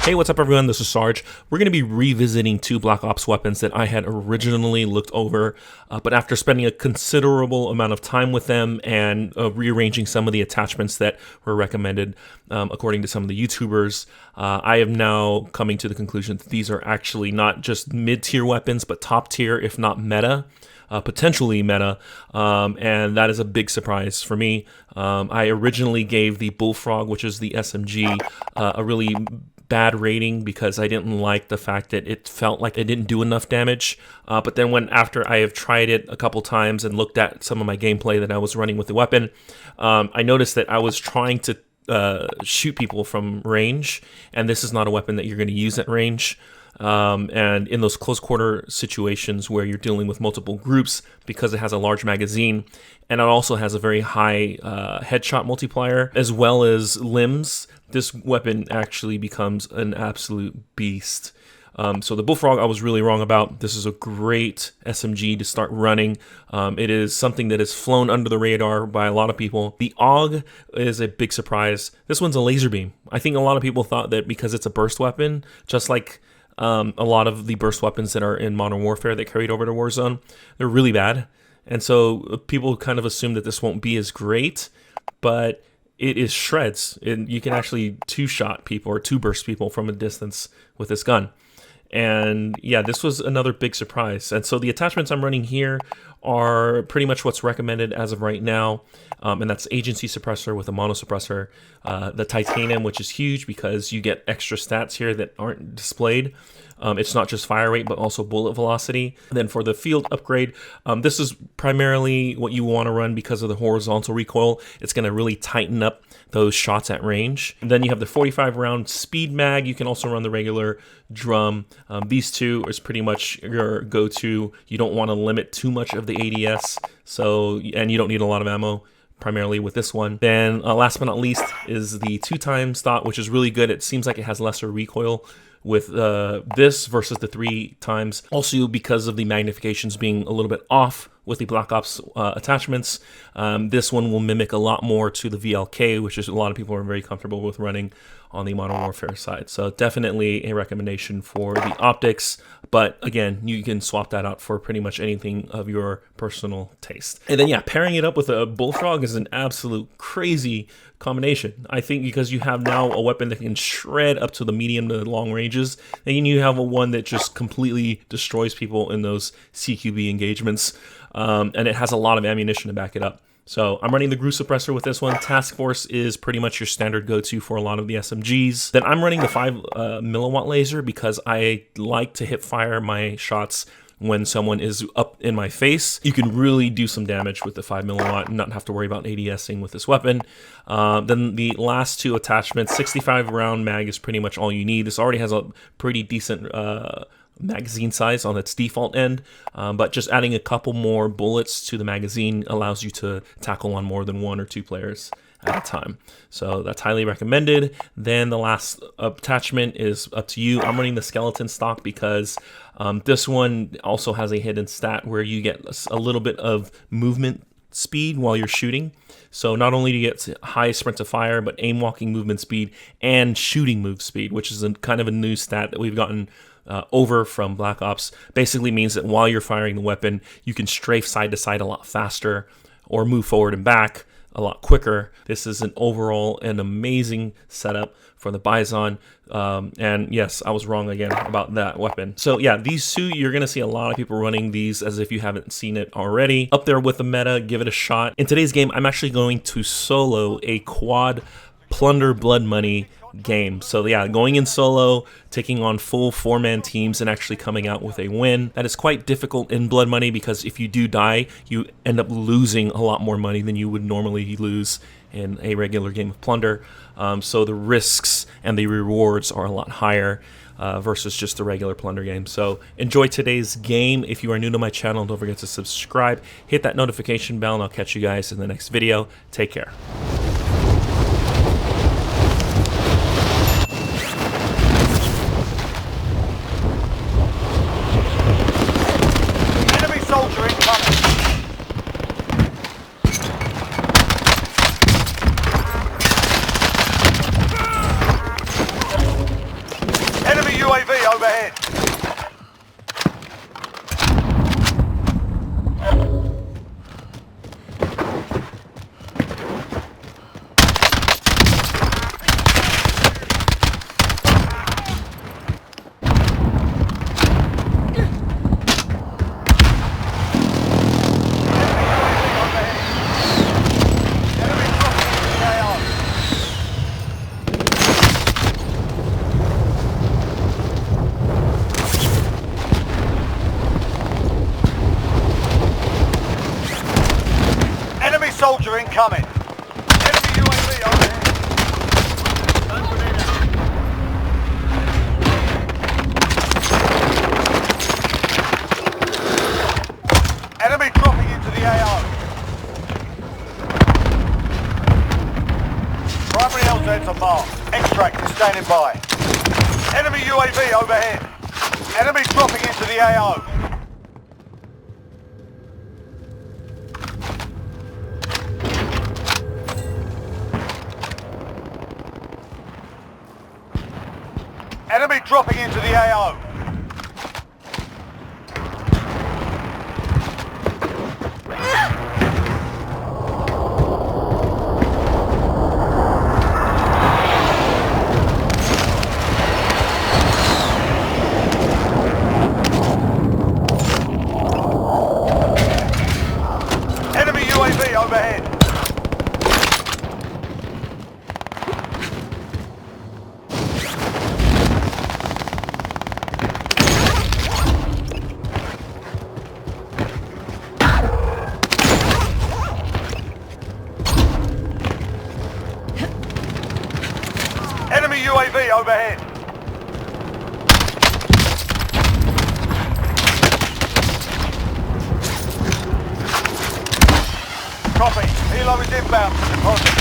Hey, what's up everyone, this is Sarge. We're going to be revisiting two Black Ops weapons that I had originally looked over, but after spending a considerable amount of time with them and rearranging some of the attachments that were recommended according to some of the YouTubers, I am now coming to the conclusion that these are actually not just mid-tier weapons, but top tier, if not meta. Potentially meta, and that is a big surprise for me. I originally gave the Bullfrog, which is the SMG, a really bad rating because I didn't like the fact that it felt like it didn't do enough damage. But then after I have tried it a couple times and looked at some of my gameplay that I was running with the weapon, I noticed that I was trying to shoot people from range, and this is not a weapon that you're going to use at range. And in those close quarter situations where you're dealing with multiple groups, because it has a large magazine and it also has a very high headshot multiplier as well as limbs, this weapon actually becomes an absolute beast. So the Bullfrog I was really wrong about. This is a great SMG to start running. It is something that is flown under the radar by a lot of people. The AUG is a big surprise. This one's a laser beam. I think a lot of people thought that because it's a burst weapon, just like a lot of the burst weapons that are in Modern Warfare that carried over to Warzone, they're really bad. And so people kind of assume that this won't be as great, but it is shreds. You can actually two-shot people or two-burst people from a distance with this gun. And yeah, this was another big surprise. And so the attachments I'm running here are pretty much what's recommended as of right now. And that's agency suppressor with a mono suppressor, the titanium, which is huge because you get extra stats here that aren't displayed. It's not just fire rate, but also bullet velocity. And then for the field upgrade, this is primarily what you want to run because of the horizontal recoil. It's going to really tighten up those shots at range. And then you have the 45 round speed mag. You can also run the regular drum. These two is pretty much your go-to. You don't want to limit too much of the ADS, and you don't need a lot of ammo primarily with this one. Then last but not least is the 2x thought, which is really good. It seems like it has lesser recoil with this versus the 3x. Also because of the magnifications being a little bit off with the Black Ops attachments, this one will mimic a lot more to the VLK, which is a lot of people are very comfortable with running on the Modern Warfare side. So definitely a recommendation for the optics, but again, you can swap that out for pretty much anything of your personal taste. And then yeah, pairing it up with a Bullfrog is an absolute crazy combination. I think because you have now a weapon that can shred up to the medium to long ranges, and you have one that just completely destroys people in those CQB engagements, and it has a lot of ammunition to back it up. So I'm running the Groove Suppressor with this one. Task Force is pretty much your standard go-to for a lot of the SMGs. Then I'm running the 5 milliwatt laser because I like to hip fire my shots when someone is up in my face. You can really do some damage with the 5 milliwatt and not have to worry about ADSing with this weapon. Then the last two attachments, 65 round mag is pretty much all you need. This already has a pretty decent magazine size on its default end, but just adding a couple more bullets to the magazine allows you to tackle on more than 1 or 2 players at a time. So that's highly recommended. Then the last attachment is up to you. I'm running the skeleton stock because this one also has a hidden stat where you get a little bit of movement speed while you're shooting. So not only do you get high sprint to fire, but aim walking movement speed and shooting move speed, which is kind of a new stat that we've gotten over from Black Ops. Basically means that while you're firing the weapon, you can strafe side to side a lot faster or move forward and back a lot quicker. This is an overall an amazing setup for the Bison. And yes, I was wrong again about that weapon. So yeah, these two, you're going to see a lot of people running these as if you haven't seen it already. Up there with the meta, give it a shot. In today's game, I'm actually going to solo a quad Plunder Blood Money game. So yeah, going in solo, taking on full 4-man teams and actually coming out with a win. That is quite difficult in Blood Money because if you do die, you end up losing a lot more money than you would normally lose in a regular game of Plunder. So the risks and the rewards are a lot higher versus just a regular Plunder game. So enjoy today's game. If you are new to my channel, don't forget to subscribe, hit that notification bell, and I'll catch you guys in the next video. Take care. Soldier incoming. soldier incoming. Enemy UAV overhead. Enemy dropping into the AO. Primary LZs are marked. Extract is standing by. Enemy UAV overhead. Enemy dropping into the AO. Enemy dropping into the AO. Enemy UAV overhead. Enemy UAV overhead. Copy. Helo is inbound for deposit.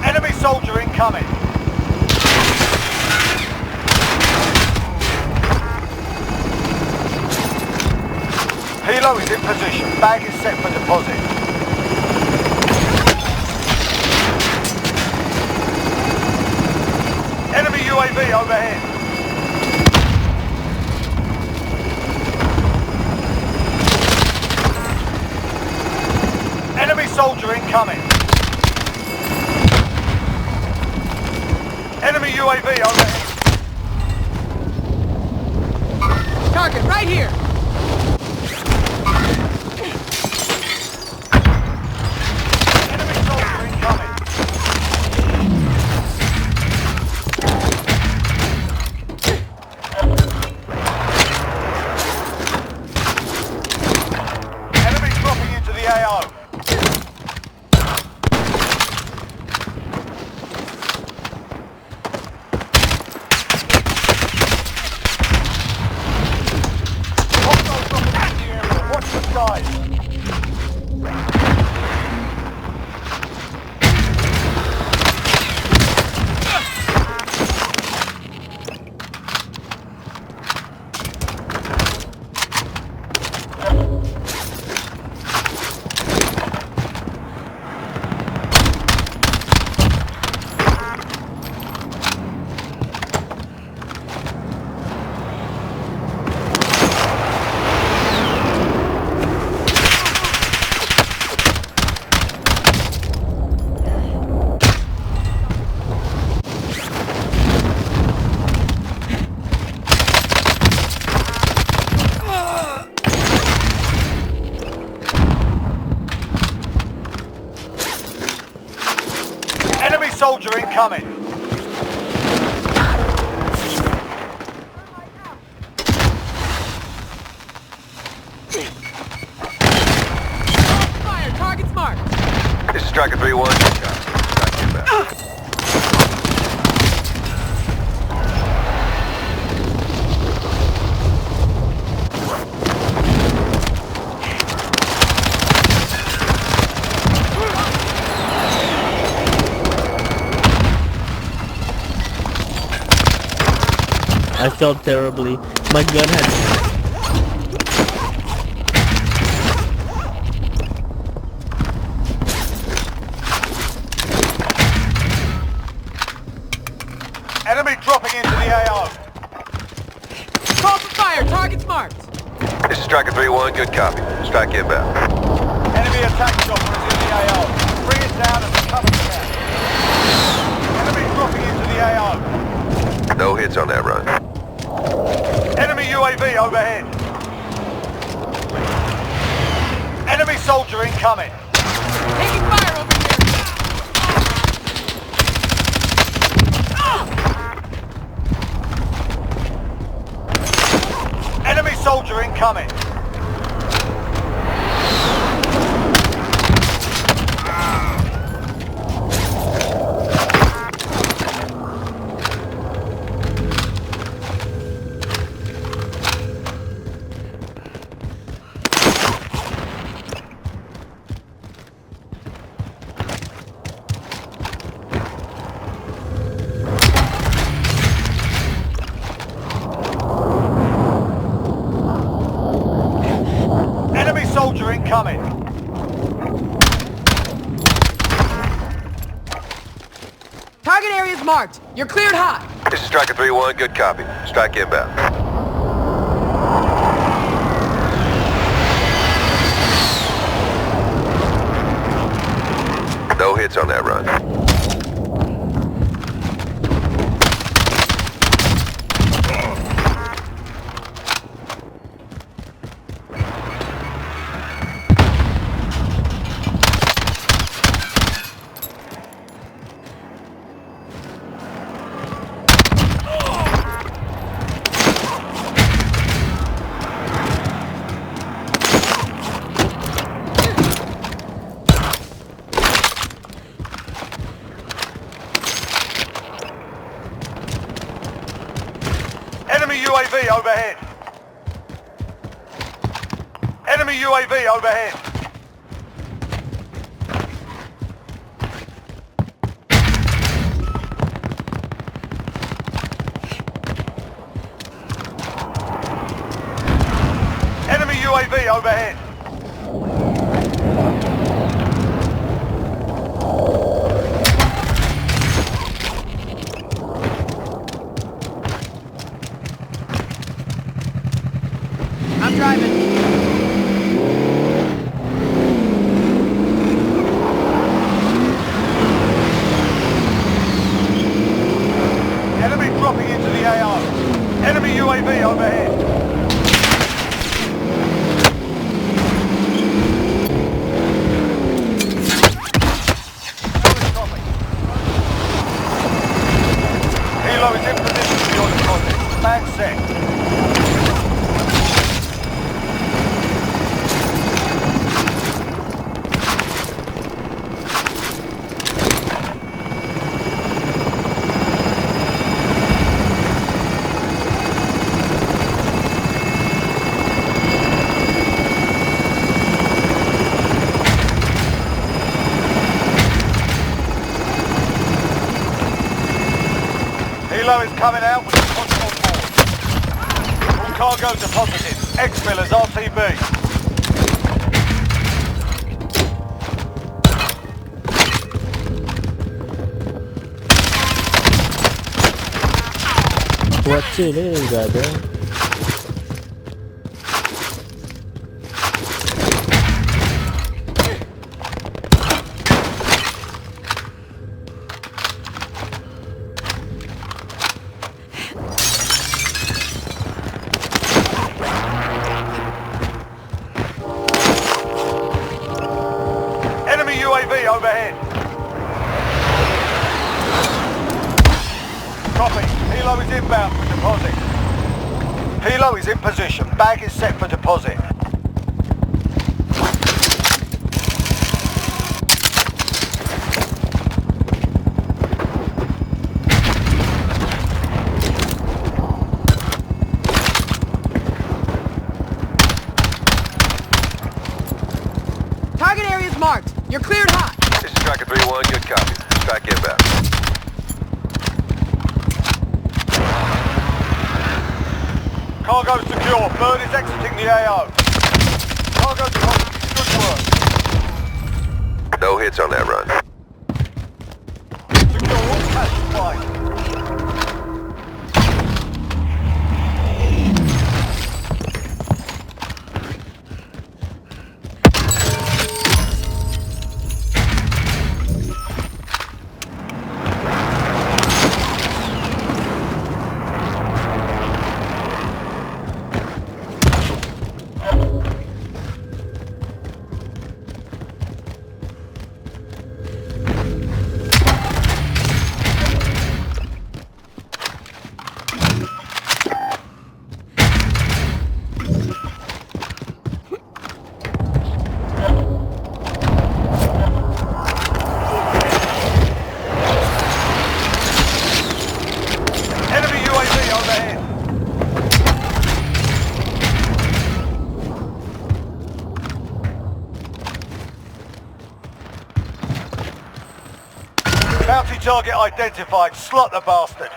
Enemy soldier incoming. Helo is in position. Bag is set for deposit. Enemy UAV overhead. Enemy soldier incoming. Enemy UAV overhead. Target right here! Enemy soldier incoming. Enemy dropping into the AO. Hostile dropping into the area. Watch the skies. Enemy soldier incoming. Fire! Target's marked! This is Striker 3-1. Strike inbound. I felt terribly. My gun had... Enemy dropping into the AO. Call for fire! Target's marked! This is Striker 3-1. Good copy. Strike inbound. Enemy attack chopper is in the AO. Bring it down and recover the cat. Enemy dropping into the AO. No hits on that run. Enemy UAV overhead. Enemy soldier incoming. Taking fire over here! incoming. Enemy soldier incoming. Target area is marked. You're cleared hot. This is Striker 3-1, good copy. Strike inbound. No hits on that run. Enemy UAV overhead. Enemy UAV overhead. Enemy UAV overhead. I'm driving. Enemy dropping into the AO. Enemy UAV overhead. Solid copy. Helo is in position for your deposit. Mag set. Helo is coming out with a possible board. All cargo deposited. Exfil as RTB. What's it is, brother? Enemy UAV overhead. Copy. Helo is inbound for deposit. Helo is in position. Bag is set for deposit. Target area is marked. You're cleared hot. This is Striker 3-1, good copy. Strike inbound. Cargo secure. Bird is exiting the AO. Cargo deposit. Good work. No hits on that run. Secure all cash supplies. Bounty target identified. Slot the bastard.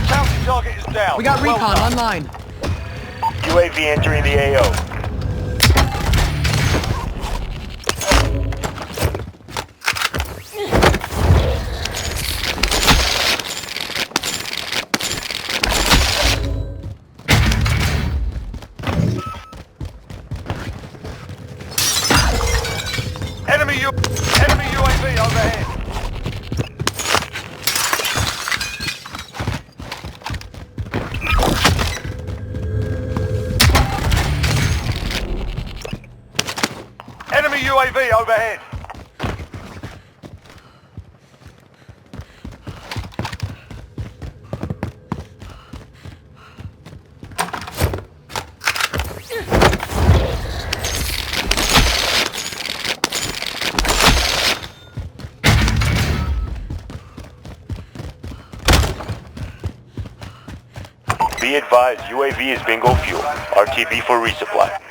Bounty target is down. We got Well recon done. online. UAV entering the AO. Enemy UAV overhead. Enemy UAV overhead. Be advised, UAV is bingo fuel. RTB for resupply.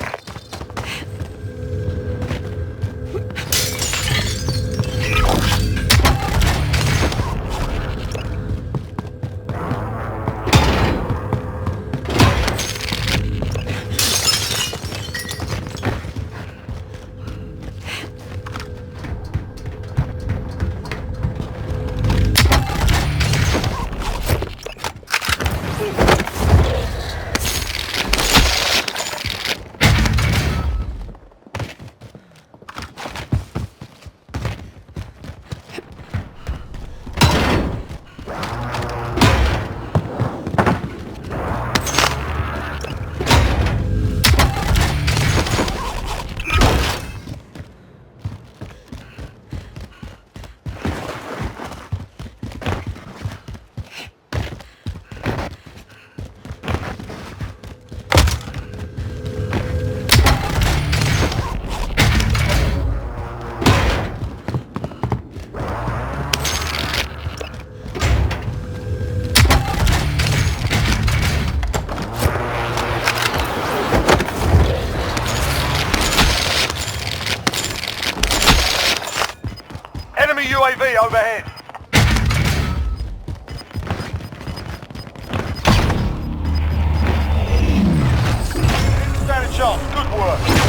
Enemy UAV overhead. Standing chance. Good work.